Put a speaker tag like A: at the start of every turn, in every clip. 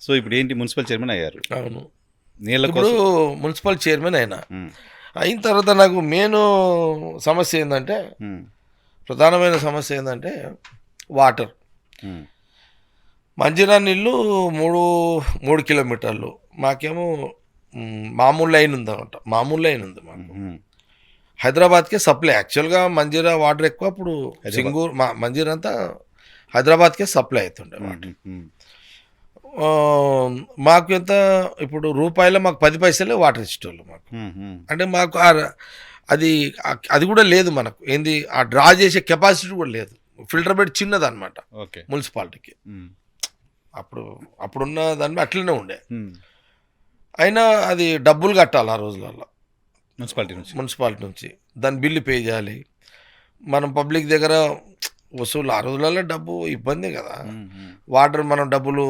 A: So ఇప్పుడు ఏంటి municipal chairman అయ్యారు.
B: అవును,
A: నీళ్ళ
B: ఇప్పుడు
A: కోసం
B: మున్సిపల్ చైర్మన్ అయిన తర్వాత నాకు మెయిన్ సమస్య ఏంటంటే, ప్రధానమైన సమస్య ఏంటంటే వాటర్. మంజీరా నీళ్ళు 3 కిలోమీటర్లు, మాకేమో మామూలు లైన్ ఉందన్నమాట. మామూలు లైన్ ఉంది మాకు. హైదరాబాద్కే సప్లై. యాక్చువల్గా మంజీరా వాటర్ ఎక్కువ. అప్పుడు సింగూరు మంజీరా అంతా హైదరాబాద్కే సప్లై అవుతుండే వాటర్. మాకు ఎంత ఇప్పుడు రూపాయలు మాకు 10 పైసలే వాటర్ ఇచ్చేటోళ్ళు మాకు. అంటే మాకు అది కూడా లేదు మనకు. ఏంది ఆ డ్రా చేసే కెపాసిటీ కూడా లేదు. ఫిల్టర్ బెడ్ చిన్నది అనమాట మున్సిపాలిటీకి. అప్పుడున్న దాన్ని అట్లనే ఉండే. అయినా అది డబ్బులు కట్టాలి ఆ రోజులలో మున్సిపాలిటీ నుంచి. దాని బిల్లు పే చేయాలి. మనం పబ్లిక్ దగ్గర వసూలు ఆ రోజులలో డబ్బు ఇబ్బంది కదా. వాటర్ మనం డబ్బులు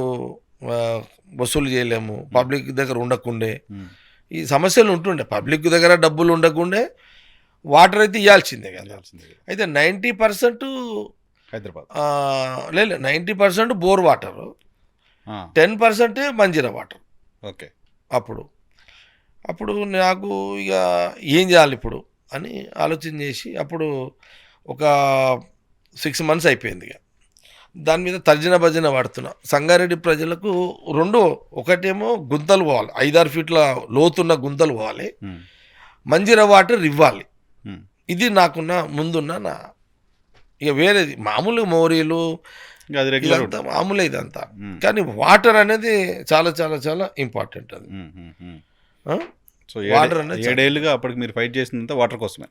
B: వసూలు చేయలేము, పబ్లిక్ దగ్గర ఉండకుండే ఈ సమస్యలు ఉంటుండే. పబ్లిక్ దగ్గర డబ్బులు ఉండకుండే వాటర్ అయితే ఇవ్వాల్సిందే కదా. అయితే 90%
A: హైదరాబాద్
B: లేదు, 90% bore water, 10% Manjira water.
A: Okay.
B: అప్పుడు నాకు ఇక ఏం చేయాలి ఇప్పుడు అని ఆలోచన చేసి, అప్పుడు ఒక 6 months అయిపోయింది. ఇక దాని మీద తర్జన భజన పడుతున్నా. సంగారెడ్డి ప్రజలకు ఒకటేమో గుంతలు పోవాలి, 5-6 ఫీట్ల లోతున్న గుంతలు పోవాలి, మంజీరా వాటర్ ఇవ్వాలి. ఇది నాకున్న ముందున్న ఇక వేరేది మామూలు మోరీలు ఇదంతా మామూలే ఇదంతా. కానీ వాటర్ అనేది చాలా చాలా చాలా ఇంపార్టెంట్. అది
A: సో వాటర్ అనేది 7 ఏళ్ళుగా అప్పటికి మీరు ఫైట్ చేసినంత వాటర్ కోసమే.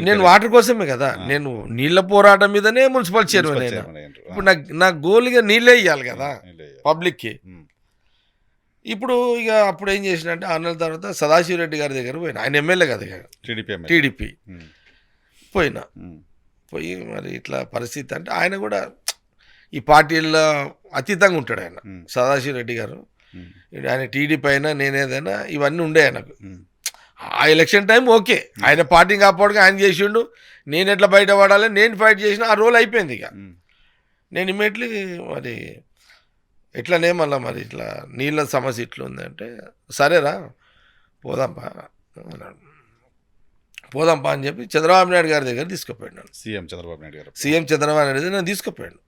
B: నేను వాటర్ కోసమే కదా. నేను నీళ్ళ పోరాటం మీదనే మున్సిపల్ చైర్మన్ అయినా. ఇప్పుడు నా గోల్గా నీళ్ళే ఇవ్వాలి కదా పబ్లిక్కి. ఇప్పుడు ఇక అప్పుడు ఏం చేసిన అంటే 6 నెలల తర్వాత సదాశివరెడ్డి గారి దగ్గర పోయినా. ఆయన ఎమ్మెల్యే కదా, టీడీపీ. పోయి మరి ఇట్లా పరిస్థితి అంటే, ఆయన కూడా ఈ పార్టీల్లో అతీతంగా ఉంటాడు ఆయన, సదాశివరెడ్డి గారు. ఆయన టీడీపీ అయినా నేనేదైనా ఇవన్నీ ఉండే ఆయనకు. ఆ ఎలక్షన్ టైం ఓకే, ఆయన పార్టీని కాపాడుగా ఆయన చేసిండు. నేను ఎట్లా బయటపడాలి, నేను ఫైట్ చేసిన ఆ రోల్ అయిపోయింది. ఇక నేను ఇమ్మీడియట్లీ మరి ఎట్లనే మళ్ళీ మరి ఇట్లా నీళ్ళ సమస్య ఇట్లా ఉందంటే, సరేరా పోదాంపా అని చెప్పి చంద్రబాబు నాయుడు గారి దగ్గర తీసుకుపోయాడు. సీఎం చంద్రబాబు నాయుడు దగ్గర నేను తీసుకుపోయాడు.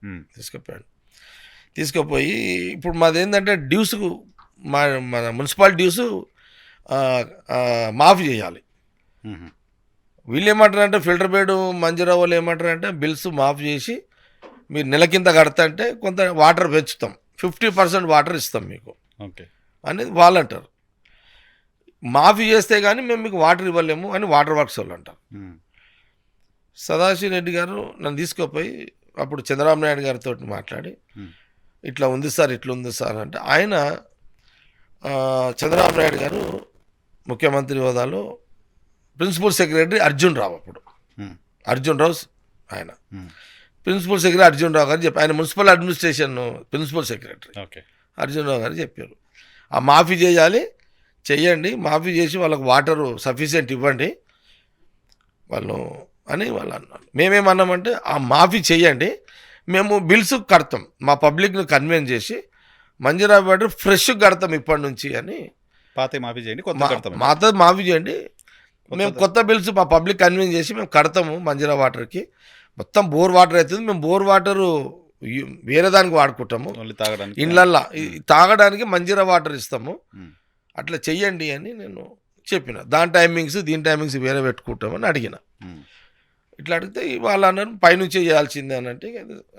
B: తీసుకుపోయి ఇప్పుడు మాది ఏంటంటే డ్యూస్, మన మున్సిపల్ డ్యూస్ మాఫీ చేయాలి. వీళ్ళు ఏమంటారంటే ఫిల్టర్ బెడ్ మంజీరా వాళ్ళు ఏమంటారంటే బిల్స్ మాఫీ చేసి మీరు నెల కింద కడతా అంటే కొంత వాటర్ పెంచుతాం, 50% వాటర్ ఇస్తాం మీకు అనేది వాళ్ళు అంటారు. మాఫీ చేస్తే కానీ మేము మీకు వాటర్ ఇవ్వలేము అని వాటర్ వర్క్స్ వాళ్ళు అంటారు. సదాశివ రెడ్డి గారు నన్ను తీసుకుపోయి అప్పుడు చంద్రబాబు నాయుడు గారితో మాట్లాడి, ఇట్లా ఉంది సార్ అంటే, ఆయన చంద్రబాబు నాయుడు గారు ముఖ్యమంత్రి హోదాలో ప్రిన్సిపల్ సెక్రటరీ అర్జున్ రావు ఆయన ప్రిన్సిపల్ సెక్రటరీ అర్జున్ రావు గారు చెప్పి, ఆయన municipal administration principal secretary Arjun Rao గారు చెప్పారు, ఆ మాఫీ చెయ్యండి, మాఫీ చేసి వాళ్ళకు వాటరు సఫిషియెంట్ ఇవ్వండి వాళ్ళు అన్నారు. మేమేమన్నామంటే ఆ మాఫీ చెయ్యండి, మేము బిల్స్ కడతాం, మా పబ్లిక్ను కన్విన్స్ చేసి మంజీరా వాటర్ ఫ్రెష్ కడతాం ఇప్పటి నుంచి అని.
A: పాత మాఫీ చేయండి,
B: మాఫీ చేయండి, మేము కొత్త బిల్స్ మా పబ్లిక్ కన్విన్స్ చేసి మేము కడతాము మంజీరా వాటర్కి. మొత్తం బోర్ వాటర్ అవుతుంది, మేము బోర్ వాటరు వేరే దానికి వాడుకుంటాము, ఇళ్ళల్లో తాగడానికి మంజీరా వాటర్ ఇస్తాము, అట్లా చెయ్యండి అని నేను చెప్పిన. దీని టైమింగ్స్ వేరే పెట్టుకుంటామని అడిగిన. ఇట్లా అడిగితే వాళ్ళు అన్నారు పైనుంచే చేయాల్సిందే అని. అంటే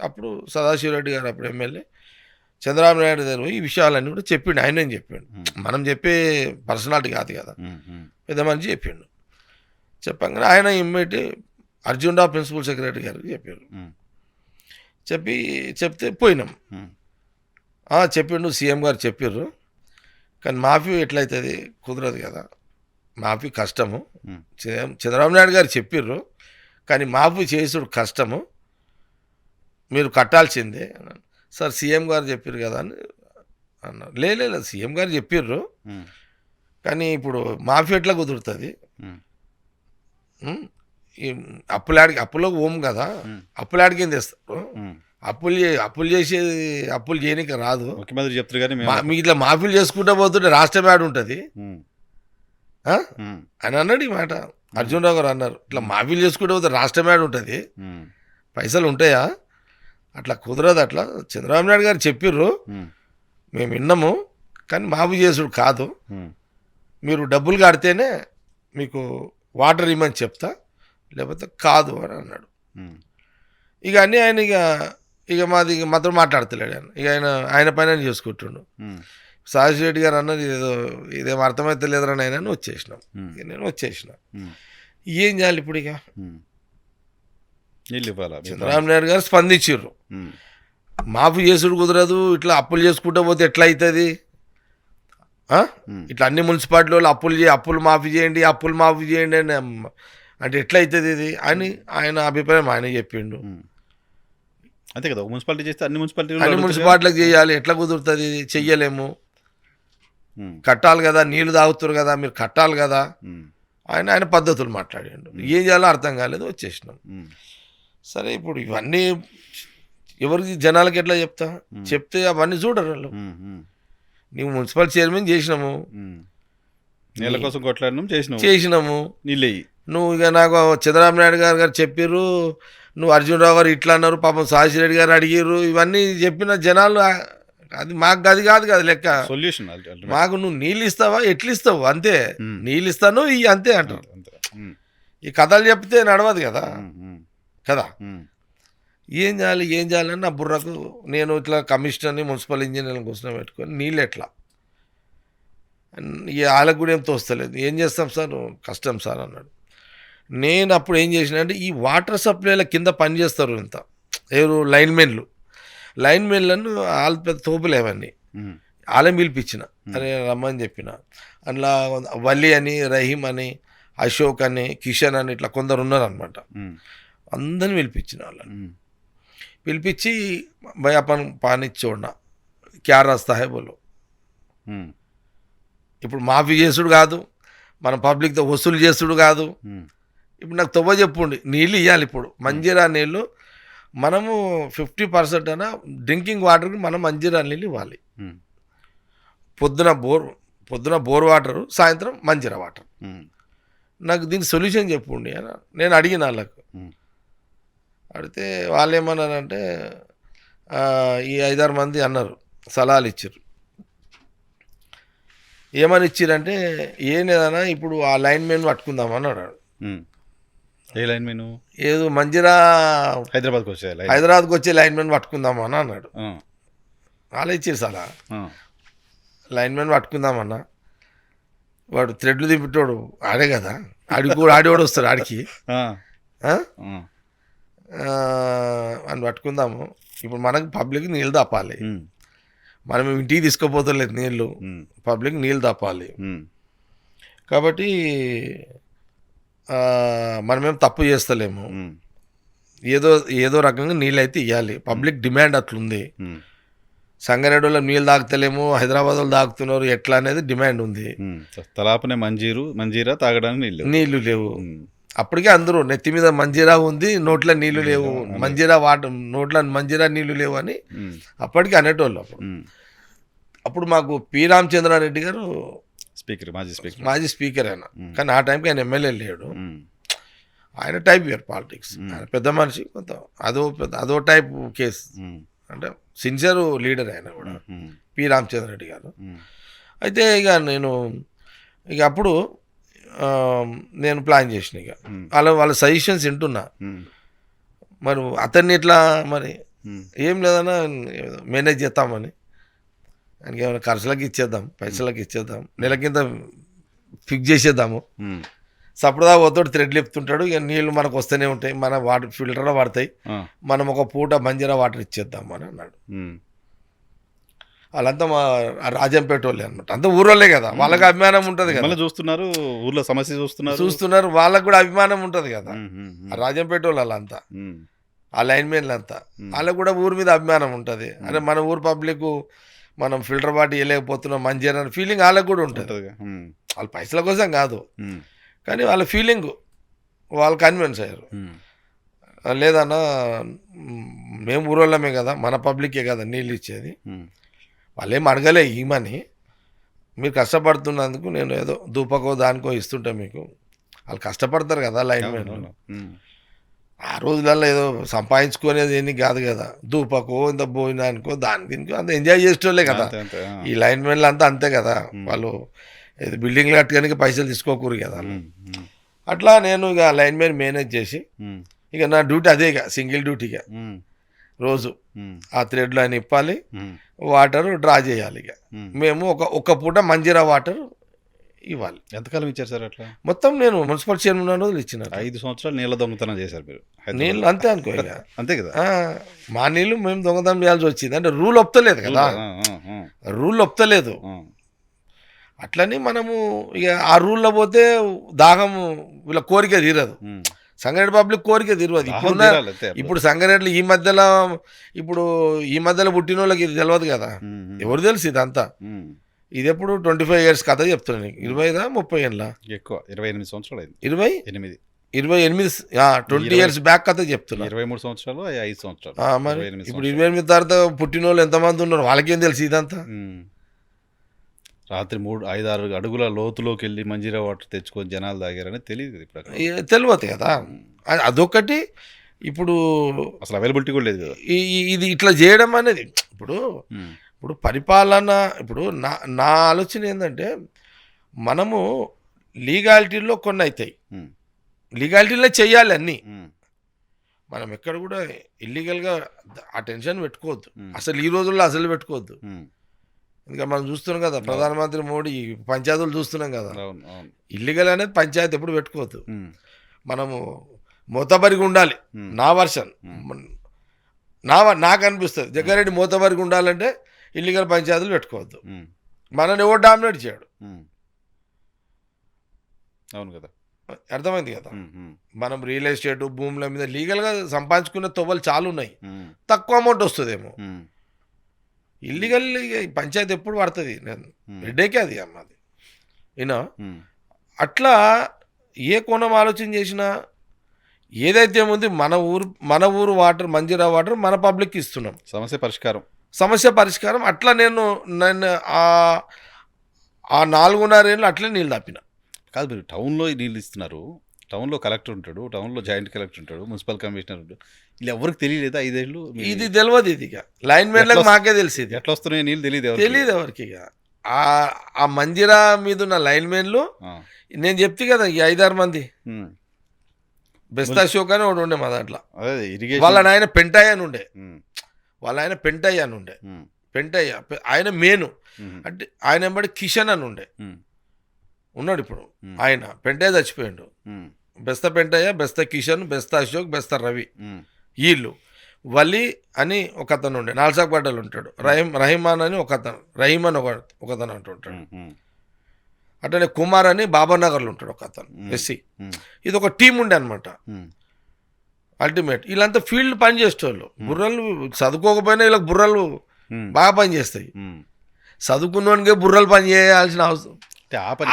B: అప్పుడు సదాశివరెడ్డి గారు అప్పుడు ఎమ్మెల్యే చంద్రబాబు నాయుడు గారు ఈ విషయాలన్నీ కూడా చెప్పిండు. ఆయన చెప్పాడు, మనం చెప్పే పర్సనాలిటీ కాదు కదా, పెద్ద మనిషి చెప్పిండు. చెప్పంగానే ఆయన ఇమ్మీడియట్ అర్జున్ రావు ప్రిన్సిపల్ సెక్రటరీ గారికి చెప్పారు. చెప్తే పోయినాం. చెప్పిండు, సీఎం గారు చెప్పారు, కానీ మాఫీ ఎట్లయితుంది, కుదరదు కదా, మాఫీ కష్టము. చంద్రబాబు నాయుడు గారు చెప్పారు, కానీ మాఫీ చేసుడు కష్టము, మీరు కట్టాల్సిందే. సార్ సీఎం గారు చెప్పారు కదా అని అన్నారు. లేదు సీఎం గారు చెప్పారు, కానీ ఇప్పుడు మాఫీ ఎట్లా కుదురుతుంది, అప్పులోకి ఓం కదా, అప్పులాడికి ఏం తెస్తారు, అప్పులు చేసేది అప్పులు చేయనీకి రాదు.
A: ముఖ్యమంత్రి చెప్తారు కానీ
B: మీకు ఇట్లా మాఫీలు చేసుకుంటూ పోతుంటే రాష్ట్రం యాడ్ ఉంటుంది అని అన్నాడు. ఈ మాట అర్జున్ రావు గారు అన్నారు. ఇట్లా మాఫీలు చేసుకుంటూ పోతే రాష్ట్రం యాడ్ ఉంటుంది, పైసలు ఉంటాయా? అట్లా కుదరదు. అట్లా చంద్రబాబు నాయుడు గారు చెప్పిర్రు, మేము విన్నాము, కానీ మాఫీ చేసుడు కాదు. మీరు డబ్బులు కడితేనే మీకు వాటర్ ఇవ్వమని చెప్తా, లేకపోతే కాదు అని అన్నాడు. ఇక అన్నీ ఆయన ఇక మాతో మాట్లాడతలేడు ఆయన. ఇక ఆయన పైన చేసుకుంటుండు. సాజి రెడ్డి గారు అన్నది ఇదేం అర్థమైతే లేదరా ఆయన వచ్చేసినాం. ఇక నేను వచ్చేసిన. ఏం చేయాలి ఇప్పుడు? ఇక చంద్రబాబు నాయుడు గారు స్పందించారు. మాఫీ చేసుడు కుదరదు, ఇట్లా అప్పులు చేసుకుంటూ పోతే ఎట్లా అవుతుంది? ఇట్లా అన్ని మున్సిపాలిటీ వాళ్ళు అప్పులు మాఫీ చేయండి అని అంటే ఎట్లా అవుతుంది ఇది అని ఆయన అభిప్రాయం ఆయన చెప్పిండు.
A: అంతే కదా, మున్సిపాలిటీ చేస్తే అన్ని
B: మున్సిపాలిటీలకు చేయాలి, ఎట్లా కుదురుతుంది? చెయ్యలేము, కట్టాలి కదా, నీళ్లు తాగుతారు కదా, మీరు కట్టాలి కదా. ఆయన పద్ధతులు మాట్లాడాడు. ఏం చేయాలో అర్థం కాలేదు, వచ్చేసినాం. సరే, ఇప్పుడు ఇవన్నీ ఎవరికి జనాలకి ఎట్లా చెప్తే అవన్నీ చూడరు వాళ్ళు. నువ్వు మున్సిపల్ చైర్మన్ చేసినాము,
A: నీళ్ళ కోసం కొట్లాడినాము,
B: చేసినాము
A: నీళ్ళయ్యి.
B: నువ్వు ఇక నాకు చంద్రబాబు నాయుడు గారు చెప్పారు, నువ్వు అర్జున్ రావు గారు ఇట్లా అన్నారు, పాపం సాజి రెడ్డి గారు అడిగారు, ఇవన్నీ చెప్పిన జనాలు అది మాకు అది కాదు కదా లెక్క.
A: సొల్యూషన్
B: మాకు నువ్వు నీళ్ళు ఇస్తావా, ఎట్లు ఇస్తావు, అంతే. నీళ్ళు ఇస్తాను ఇవి అంతే అంటారు. ఈ కథలు చెప్తే నడవదు కదా కదా. ఏం చేయాలని నా బుర్రకు నేను ఇట్లా కమిషనర్ని మున్సిపల్ ఇంజనీర్ని కూర్చొని పెట్టుకొని నీళ్ళు ఎట్లా వాళ్ళకు కూడా ఏం తోస్తలేదు. ఏం చేస్తాం సార్, కష్టం సార్ అన్నాడు. నేను అప్పుడు ఏం చేసిన అంటే ఈ వాటర్ సప్లైల కింద పనిచేస్తారు ఇంత ఎవరు లైన్మెన్లను వాళ్ళ పెద్ద తోపులేవన్నీ వాళ్ళని పిలిపించిన. అరే రమ్మని చెప్పిన. అందులో వల్లి అని, రహీం అని, అశోక్ అని, కిషన్ అని ఇట్లా కొందరు ఉన్నారనమాట. అందరిని పిలిపించిన. వాళ్ళని పిలిపించి భయ పాని చూడ క్యా రాస్తా హై బోలో. ఇప్పుడు మాఫీ చేసుడు కాదు, మన పబ్లిక్తో వసూలు చేసుడు కాదు. ఇప్పుడు నాకు తొవ్వ చెప్పుండి, నీళ్ళు ఇవ్వాలి. ఇప్పుడు మంజీరా నీళ్ళు మనము 50% అయినా డ్రింకింగ్ వాటర్కి మనం మంజీరా నీళ్ళు ఇవ్వాలి. పొద్దున బోర్ వాటరు, సాయంత్రం మంజీరా వాటర్. నాకు దీనికి సొల్యూషన్ చెప్పుండి అని నేను అడిగిన వాళ్ళకు. అడిగితే వాళ్ళు ఏమన్నారంటే ఈ 5-6 మంది అన్నారు, సలహాలు ఇచ్చారు. ఏమని ఇచ్చారంటే ఏం లేదన్నా ఇప్పుడు ఆ లైన్ మెన్ పట్టుకుందామని అన్నాడు.
A: ఏ లైన్ మెన్?
B: ఏదో మంజీరా హైదరాబాద్కి వచ్చే లైన్ మెన్ పట్టుకుందామని అన్నాడు. వాళ్ళు ఇచ్చారు సలహా, లైన్ మెన్ పట్టుకుందామన్నా. వాడు థ్రెడ్లు దింపిటోడు ఆడే కదా, ఆడేవాడు వస్తాడు ఆడికి అని పట్టుకుందాము. ఇప్పుడు మనకు పబ్లిక్ నీళ్ళు తప్పాలి, మనం ఇంటికి తీసుకోపోతలేదు నీళ్ళు, పబ్లిక్ నీళ్ళు తప్పాలి. కాబట్టి మనమేం తప్పు చేస్తలేము, ఏదో రకంగా నీళ్ళు అయితే ఇవ్వాలి. పబ్లిక్ డిమాండ్ అట్లుంది. సంగారెడ్డిలో నీళ్ళు తాగుతలేము, హైదరాబాద్ వాళ్ళు తాగుతున్నారు, ఎట్లా అనేది డిమాండ్ ఉంది.
A: తలాపనే మంజీరా తాగడానికి
B: నీళ్లు లేవు. అప్పటికే అందరూ నెత్తి మీద మంజీరా ఉంది, నోట్ల నీళ్లు లేవు, మంజీరా వాటర్ నోట్ల మంజీరా నీళ్లు లేవు అని అప్పటికే అనేటోళ్ళు. అప్పుడు మాకు పి రామచంద్రారెడ్డి గారు మాజీ స్పీకర్ ఆయన, కానీ ఆ టైంకి ఆయన ఎమ్మెల్యే లేడు. ఆయన టైప్ వేరు పాలిటిక్స్, ఆయన పెద్ద మనిషి, కొంత అదో టైప్ కేసు, అంటే సిన్సియర్ లీడర్ ఆయన కూడా పి రామచంద్రారెడ్డి గారు. అయితే ఇక అప్పుడు నేను ప్లాన్ చేసిన, ఇక వాళ్ళ సజెషన్స్ వింటున్నా. మరి అతన్ని ఇట్లా మరి ఏం లేదన్నా మేనేజ్ చేస్తామని, ఆయనకి ఏమైనా ఖర్చులకి ఇచ్చేద్దాం, పైసలకి ఇచ్చేద్దాం, నెల కింద ఫిక్స్ చేసేద్దాము. సపడదా పోతాడు, థ్రెడ్లు చెప్తుంటాడు, ఇక నీళ్ళు మనకు వస్తూనే ఉంటాయి, మన వాటర్ ఫిల్టర్లో పడతాయి, మనం ఒక పూట మంజీరా వాటర్ ఇచ్చేద్దాం అని అన్నాడు. వాళ్ళంతా మా రాజంపేట వాళ్ళే అనమాట, అంతా ఊరోళ్ళే కదా, వాళ్ళకి అభిమానం ఉంటుంది కదా.
A: చూస్తున్నారు ఊర్లో సమస్య
B: చూస్తున్నారు, వాళ్ళకు కూడా అభిమానం ఉంటుంది కదా. రాజంపేట వాళ్ళు వాళ్ళంతా, ఆ లైన్ మెన్లు అంతా, వాళ్ళకు కూడా ఊరి మీద అభిమానం ఉంటుంది. అరే మన ఊరు పబ్లిక్ మనం ఫిల్టర్ వాటర్ ఇవ్వలేకపోతున్నాం మంజీరా అనే ఫీలింగ్ వాళ్ళకు కూడా ఉంటుంది. వాళ్ళ పైసల కోసం కాదు, కానీ వాళ్ళ ఫీలింగ్ వాళ్ళు కన్విన్స్ అయ్యారు. లేదన్నా మేము ఊరోళ్ళమే కదా, మన పబ్లికే కదా నీళ్ళు ఇచ్చేది, వాళ్ళేం అడగలే ఇవ్వమని, మీరు కష్టపడుతున్నందుకు నేను ఏదో దూపకో దానికో ఇస్తుంటా మీకు. వాళ్ళు కష్టపడతారు కదా లైన్మెన్లు. ఆ రోజులలో ఏదో సంపాదించుకునేది ఏమి కాదు కదా, దూపకో ఇంత భోజనానికో దాని దీనికో అంత ఎంజాయ్ చేసేటోళ్ళే కదా ఈ లైన్మెన్లు అంతా, అంతే కదా. వాళ్ళు ఏదో బిల్డింగ్లు కట్టడానికి పైసలు తీసుకోకూరు కదా. అట్లా నేను ఇక లైన్మెన్ మేనేజ్ చేసి ఇక నా డ్యూటీ అదే, ఇక సింగిల్ డ్యూటీగా రోజు ఆ థ్రెడ్లో ఆయన ఇప్పాలి, వాటర్ డ్రా చేయాలి. ఇక మేము ఒక పూట మంజీరా వాటర్ ఇవ్వాలి.
A: ఎంతకాలం ఇచ్చారు సార్ అట్లా?
B: మొత్తం నేను మున్సిపల్ చైర్మన్ రోజులు ఇచ్చిన
A: 5 సంవత్సరాలు నీళ్ళ దొంగతనం చేశారు మీరు.
B: నీళ్ళు అంతే అనుకో ఇక.
A: అంతే కదా,
B: మా నీళ్ళు మేము దొంగతనం చేయాల్సి వచ్చింది. అంటే రూల్ ఒప్పుతలేదు కదా, రూల్ ఒప్పుతలేదు. అట్లని మనము ఇక ఆ రూల్లో పోతే దాహము వీళ్ళ కోరిక తీరదు, సంగారెడ్డి పబ్లిక్ కోరిక తీరదు. ఇప్పుడు సంగారెడ్డిలో ఈ మధ్యలో పుట్టిన వాళ్ళకి ఇది తెలియదు కదా, ఎవరు తెలుసు ఇదంతా. ఇది ఎప్పుడు 25 years కథ చెప్తున్నాను నీకు. 20 30
A: ఎక్కువ 28 సంవత్సరాలు అయింది.
B: 20 years బ్యాక్ కథ చెప్తున్నా.
A: 23 సంవత్సరాలు 5 సంవత్సరాలు.
B: మరి ఇప్పుడు 28 తర్వాత పుట్టిన వాళ్ళు ఎంతమంది ఉన్నారు, వాళ్ళకేం తెలుసు ఇదంతా.
A: రాత్రి 3-5-6 అడుగుల లోతులోకి వెళ్ళి మంజీరా వాటర్ తెచ్చుకొని జనాలు తాగారని తెలియదు. ఇప్పుడు
B: తెలియదు కదా, అదొకటి. ఇప్పుడు
A: అసలు అవైలబిలిటీ కూడా లేదు కదా
B: ఇది ఇట్లా చేయడం అనేది. ఇప్పుడు పరిపాలన, ఇప్పుడు నా ఆలోచన ఏంటంటే, మనము లీగాలిటీలో కొన్ని అవుతాయి, లీగాలిటీలో చెయ్యాలి అన్నీ. మనం ఎక్కడ కూడా ఇల్లీగల్గా ఆ టెన్షన్ పెట్టుకోవద్దు, అసలు ఈ రోజుల్లో అసలు పెట్టుకోవద్దు. ఇంకా మనం చూస్తున్నాం కదా, ప్రధానమంత్రి మోడీ పంచాయతీలు చూస్తున్నాం కదా, ఇల్లీగల్ అనేది పంచాయతీ ఎప్పుడు పెట్టుకోవద్దు. మనము మోతబరిగా ఉండాలి. నా వర్షన్ నాకు అనిపిస్తుంది, జగ్గారెడ్డి మోతబరిగా ఉండాలంటే ఇల్లీగల్ పంచాయతీలు పెట్టుకోవద్దు. మనని ఎవరు డామినేట్ చేయడు.
A: అవును కదా,
B: అర్థమైంది కదా. మనం రియల్ ఎస్టేట్ భూముల మీద లీగల్గా సంపాదించుకునే తొవ్వలు చాలా ఉన్నాయి, తక్కువ అమౌంట్ వస్తుందేమో. ఇల్లీగల్ పంచాయతీ ఎప్పుడు పడుతుంది, హెడ్ఏకే అది అమ్మది ఈయన. అట్లా ఏ కోణం ఆలోచన చేసినా ఏదైతే ఉంది, మన ఊరు వాటర్ మంజీరా వాటర్ మన పబ్లిక్కి ఇస్తున్నాం. సమస్య పరిష్కారం అట్లా నేను ఆ 4.5 ఏళ్ళు అట్లే నీళ్ళు తప్పిన
A: కాదు. మీరు టౌన్లో నీళ్ళు ఇస్తున్నారు, టౌన్లో కలెక్టర్ ఉంటాడు, టౌన్లో జాయింట్ కలెక్టర్ ఉంటాడు, మున్సిపల్ కమిషనర్ ఉంటాడు, ఇలా ఎవరికి తెలియలేదా 5 ఏళ్ళు?
B: ఇది తెలియదు. ఇది ఇక లైన్ మెన్లకు మాకే తెలిసింది.
A: ఎట్లా వస్తున్నాయి నీళ్ళు
B: తెలియదు ఎవరికి. ఇక ఆ మంజీరా మీద ఉన్న లైన్ మెన్లు నేను చెప్తే కదా, ఈ 5-6 మంది బెస్ట్ అశోక్ అని ఒకటి ఉండే మా దాంట్లో. వాళ్ళ నాయన పెంటయ్య అని ఉండే, పెంటయ్య ఆయన మేను. అంటే ఆయన ఎంబడి కిషన్ అని ఉన్నాడు ఇప్పుడు. ఆయన పెంటయ్య చచ్చిపోయాడు. బెస్త పెంటయ్య, బెస్త కిషన్, బెస్త అశోక్, బెస్త రవి, వీళ్ళు. వలి అని ఒకతను ఉండే, నాల్సాగడ్డలు ఉంటాడు. రహీమాన్ అని రహీమన్ ఒకతను అంటుంటాడు. అట్లనే కుమార్ అని బాబానగర్లో ఉంటాడు ఒకతను, ఎస్సీ. ఇది ఒక టీం ఉండే అనమాట. అల్టిమేట్ వీళ్ళంతా ఫీల్డ్ పని చేసేవాళ్ళు. బుర్రలు చదువుకోకపోయినా వీళ్ళకి బుర్రలు బాగా పని చేస్తాయి. చదువుకున్నోనికే బుర్రలు పని చేయాల్సిన అవసరం,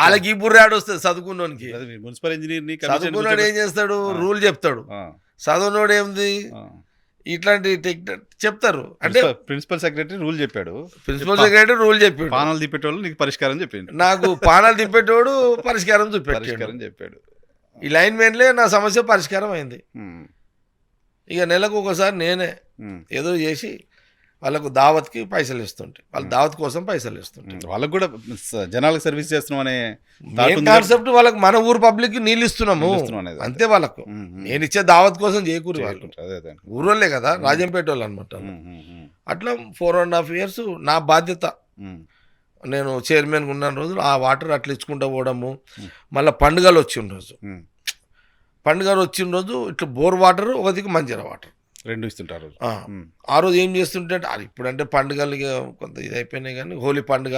B: వాళ్ళకి ఈ బుర్ర ఆడొస్తుంది చదువుకున్నోనికి.
A: మున్సిపల్ ఇంజనీర్
B: చదువుకున్నాడు ఏం చేస్తాడు, రూల్ చెప్తాడు. చదువునోడు ఏంది ఇట్లాంటి చెప్తారు. అంటే
A: ప్రిన్సిపల్ సెక్రటరీ రూల్ చెప్పాడు,
B: పానాలు
A: తిప్పేటోళ్ళు నీకు పరిష్కారం చెప్పిండు.
B: నాకు పానాలు తిప్పేటోడు పరిష్కారం చెప్పాడు. ఈ లైన్ మెన్లే నా సమస్య పరిష్కారం అయింది. ఇక నెలకు ఒకసారి నేనే ఏదో చేసి వాళ్ళకు దావత్కి పైసలు ఇస్తుంటే, వాళ్ళ దావత్ కోసం పైసలు ఇస్తుంటే,
A: వాళ్ళకు కూడా జనాలకు సర్వీస్ చేస్తున్నాం అనే
B: కాన్సెప్ట్. వాళ్ళకి మన ఊరు పబ్లిక్ నీళ్ళు ఇస్తున్నాము అంతే. వాళ్ళకు నేను ఇచ్చే దావత్ కోసం చేయకూరు, వాళ్ళు ఊరోళ్ళే కదా, రాజంపేట వాళ్ళు అనమాట. అట్లా 4.5 years నా బాధ్యత. నేను చైర్మన్గా ఉన్న రోజులు ఆ వాటర్ అట్లా ఇచ్చుకుంటూ పోవడము. మళ్ళీ పండుగలు వచ్చిన రోజు ఇట్లా బోర్ వాటర్, ఒకదికి మంజీరా వాటర్
A: 2 ఇస్తుంటారు.
B: ఆ రోజు ఏం చేస్తుంటే, ఇప్పుడంటే పండుగలు కొంత ఇది అయిపోయినాయి, కానీ హోలీ పండుగ,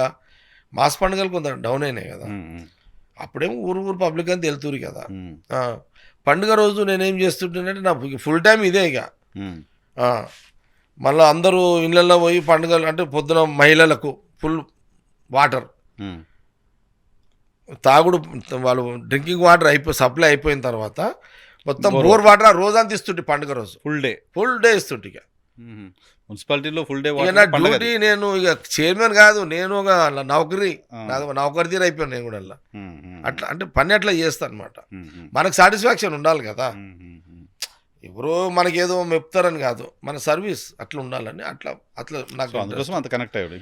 B: మాస్ పండుగలు కొంత డౌన్ అయినాయి కదా. అప్పుడేమో ఊరు పబ్లిక్ అని తెలుతురు కదా. పండుగ రోజు నేనేం చేస్తుంటేనంటే, నా ఫుల్ టైం ఇదే. ఇక మళ్ళీ అందరూ ఇళ్ళల్లో పోయి పండుగలు అంటే పొద్దున మహిళలకు ఫుల్ వాటర్ తాగుడు, వాళ్ళు డ్రింకింగ్ వాటర్ సప్లై అయిపోయిన తర్వాత మొత్తం బోర్ వాటర్ ఆ రోజంతా ఇస్తుంటే పండుగ రోజు
A: ఫుల్ డే
B: ఇస్తుంటే ఇక
A: మున్సిపాలిటీలో ఫుల్ డే
B: ఇక నా డ్యూటీ నేను ఇక చైర్మన్ కాదు, నేను ఒక నౌకరీ నౌకరీ తీరు అయిపోయాను నేను కూడా అలా. అట్లా అంటే పని అట్లా చేస్తాను అనమాట. మనకు సాటిస్ఫాక్షన్ ఉండాలి కదా, ఎవరో మనకేదో మెప్తారని కాదు, మన సర్వీస్ అట్లా ఉండాలని అట్లా అట్లా నాకు
A: అందుకోసం అంత కనెక్ట్ అయ్యాడు.